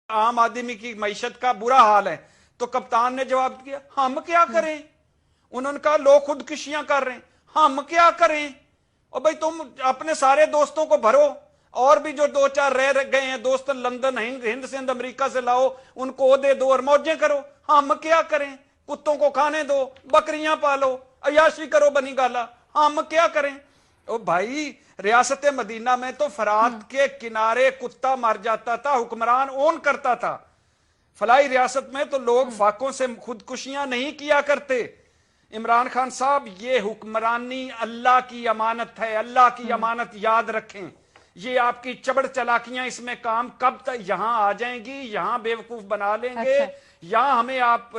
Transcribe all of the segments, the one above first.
عام آدمی کی معیشت کا برا حال ہے. تو کپتان نے جواب دیا ہم کیا کریں. انہوں نے کہا لوگ خودکشیاں کر رہے ہیں, ہم کیا کریں. اور بھائی تم اپنے سارے دوستوں کو بھرو, اور بھی جو دو چار رہ گئے ہیں دوست لندن ہند سندھ امریکہ سے لاؤ, ان کو دے دو اور موجیں کرو. ہم کیا کریں, کتوں کو کھانے دو, بکریاں پالو, عیاشی کرو بنی گالا, ہم کیا کریں. او بھائی ریاست مدینہ میں تو فرات کے کنارے کتا مر جاتا تھا, حکمران اون کرتا تھا. فلاحی ریاست میں تو لوگ فاقوں سے خودکشیاں نہیں کیا کرتے. عمران خان صاحب یہ حکمرانی اللہ کی امانت ہے, اللہ کی امانت یاد رکھیں. یہ آپ کی چبڑ چلاکیاں اس میں کام کب تک یہاں آ جائیں گی, یہاں بیوقوف بنا لیں گے, یہاں ہمیں آپ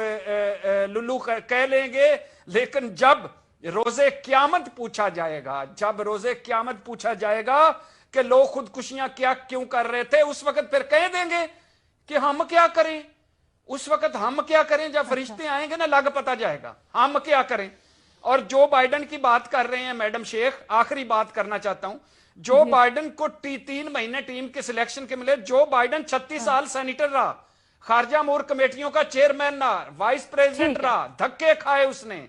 للو کہہ لیں گے. لیکن جب روز قیامت پوچھا جائے گا, جب روز قیامت پوچھا جائے گا کہ لوگ خودکشیاں کیوں کر رہے تھے, اس وقت پھر کہہ دیں گے کہ ہم کیا کریں. اس وقت ہم کیا کریں, جب فرشتے آئیں گے نا لگ پتا جائے گا ہم کیا کریں. اور جو بائیڈن کی بات کر رہے ہیں میڈم شیخ, آخری بات کرنا چاہتا ہوں. جو بائیڈن کو 3 مہینے ٹیم کے سلیکشن کے ملے, جو بائیڈن 36 سال سینیٹر رہا, خارجہ امور کمیٹیوں کا چیئرمین رہا, وائس پریزیڈنٹ رہا, دھکے کھائے اس نے.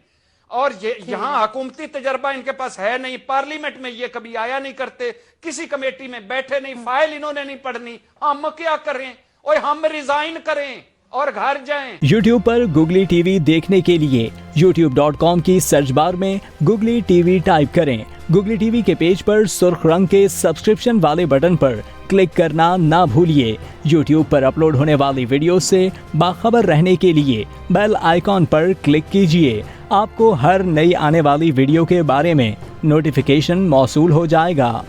اور یہاں حکومتی تجربہ ان کے پاس ہے نہیں, پارلیمنٹ میں یہ کبھی آیا نہیں کرتے, کسی کمیٹی میں بیٹھے نہیں, فائل انہوں نے نہیں پڑھنی. ہم کیا کریں, اور ہم ریزائن کریں اور گھر جائیں. یوٹیوب پر گوگلی ٹی وی دیکھنے کے لیے youtube.com کی سرچ بار میں گوگلی ٹی وی ٹائپ کریں. گوگلی ٹی وی کے پیج پر سرخ رنگ کے سبسکرپشن والے بٹن پر کلک کرنا نہ بھولیے. یوٹیوب پر اپلوڈ ہونے والی ویڈیو سے باخبر رہنے کے لیے بیل آئیکن پر کلک کیجیے. آپ کو ہر نئی آنے والی ویڈیو کے بارے میں نوٹیفیکیشن موصول ہو جائے گا.